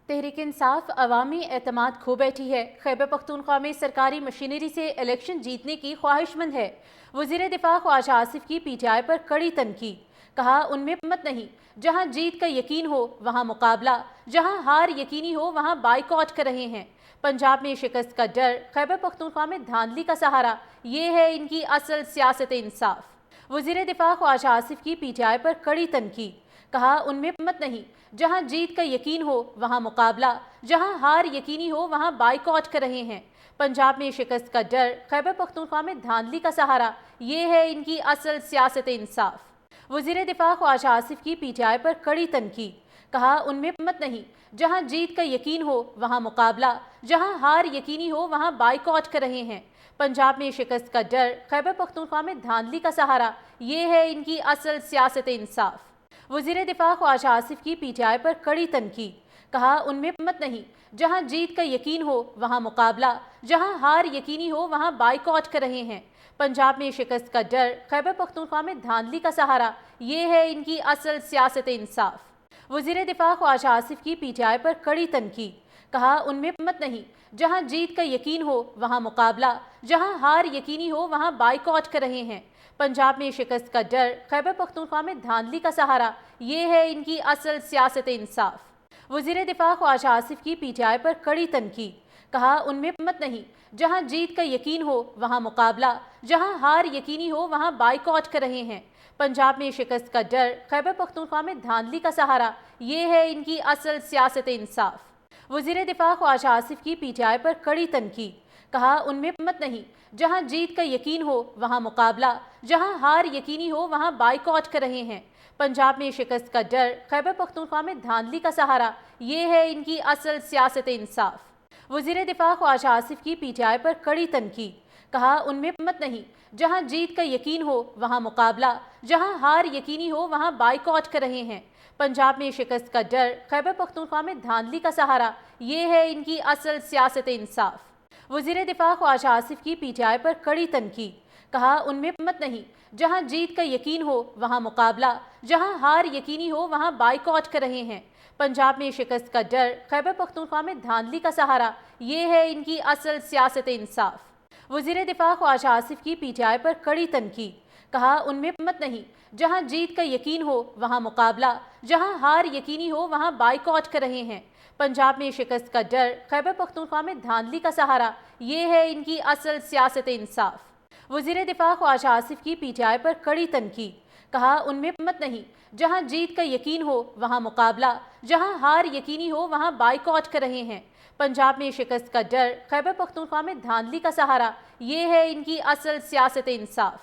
तहरीक इंसाफ अवामी एतमाद खो बैठी है। खैबर पख्तूनख्वा में सरकारी मशीनरी से इलेक्शन जीतने की ख्वाहिशमंद है। वज़ीर दिफा ख्वाजा आसिफ की PTI पर कड़ी तनकीद, कहा उनमें हिम्मत नहीं। जहां जीत का यकीन हो वहां मुकाबला, जहां हार यकीनी हो वहां बाइकआउट कर रहे हैं। पंजाब में शिकस्त का डर, खैबर पख्तूनख्वा में धांधली का सहारा, ये है इनकी असल सियासत इंसाफ। वज़ीर दिफा ख्वाजा आसिफ की PTI पर कड़ी तनकीद, कहा उनमें हिम्मत नहीं। जहां जीत का यकीन हो वहां मुकाबला, जहां हार यकीनी हो वहां बाइकआउट कर रहे हैं। पंजाब में शिकस्त का डर, खैबर पख्तूनख्वा में धांधली का सहारा, ये है इनकी असल सियासत इंसाफ। वज़ीर दिफा ख्वाजा आसिफ की PTI पर कड़ी तनकीद, कहा उनमें हिम्मत नहीं। जहां जीत का यकीन हो वहां मुकाबला, जहां हार यकीनी हो वहां बाइकआउट कर रहे हैं। पंजाब में शिकस्त का डर, खैबर पख्तूनख्वा में धांधली का सहारा, ये है इनकी असल सियासत इंसाफ। वज़ीर दिफा ख्वाजा आसिफ की PTI पर कड़ी तनकीद, कहा उनमें हिम्मत नहीं। जहां जीत का यकीन हो वहां मुकाबला, जहां हार यकीनी हो वहां बाइकआउट कर रहे हैं। पंजाब में शिकस्त का डर, खैबर पख्तूनख्वा में धांधली का सहारा, ये है इनकी असल सियासत इंसाफ। वज़ीर दिफा ख्वाजा आसिफ की PTI पर कड़ी तनकीद, कहा उनमें हिम्मत नहीं। जहां जीत का यकीन हो वहां मुकाबला, जहां हार यकीनी हो वहां बाइकआउट कर रहे हैं। पंजाब में शिकस्त का डर, खैबर पख्तूनख्वा में धांधली का सहारा, ये है इनकी असल सियासत इंसाफ। वज़ीर दिफा ख्वाजा आसिफ की PTI पर कड़ी तनकीद, कहा उनमें हिम्मत नहीं। जहां जीत का यकीन हो वहां मुकाबला, जहां हार यकीनी हो वहां बाइकआउट कर रहे हैं। पंजाब में शिकस्त का डर, खैबर पख्तूनख्वा में धांधली का सहारा, ये है इनकी असल सियासत इंसाफ। वज़ीर दिफा ख्वाजा आसिफ की PTI पर कड़ी तनकीद, कहा उनमें हिम्मत नहीं। जहां जीत का यकीन हो वहां मुकाबला, जहां हार यकीनी हो वहां बाइकआउट कर रहे हैं। पंजाब में शिकस्त का डर, खैबर पख्तूनख्वा में धांधली का सहारा, ये है इनकी असल सियासत इंसाफ। वज़ीर दिफा ख्वाजा आसिफ की PTI पर कड़ी तनकीद, कहा उनमें हिम्मत नहीं। जहां जीत का यकीन हो वहां मुकाबला, जहां हार यकीनी हो वहां बाइकआउट कर रहे हैं। पंजाब में शिकस्त का डर, खैबर पख्तूनख्वा में धांधली का सहारा, ये है इनकी असल सियासत इंसाफ। वज़ीर दिफा ख्वाजा आसिफ की PTI पर कड़ी तनकीद, कहा उनमें हिम्मत नहीं। जहां जीत का यकीन हो वहां मुकाबला, जहां हार यकीनी हो वहां बाइकआउट कर रहे हैं। पंजाब में शिकस्त का डर, खैबर पख्तूनख्वा में धांधली का सहारा, ये है इनकी असल सियासत इंसाफ। वज़ीर दिफा ख्वाजा आसिफ की PTI पर कड़ी तनकीद, कहा उनमें हिम्मत नहीं। जहां जीत का यकीन हो वहां मुकाबला, जहां हार यकीनी हो वहां बाइकआउट कर रहे हैं। पंजाब में शिकस्त का डर, खैबर पख्तूनख्वा में धांधली का सहारा, ये है इनकी असल सियासत इंसाफ। वज़ीर दिफा ख्वाजा आसिफ की PTI पर कड़ी तनकीद, कहा उनमें हिम्मत नहीं। जहां जीत का यकीन हो वहां मुकाबला, जहां हार यकीनी हो वहां बाइकआउट कर रहे हैं। पंजाब में शिकस्त का डर, खैबर पख्तूनख्वा में धांधली का सहारा, ये है इनकी असल सियासत इंसाफ।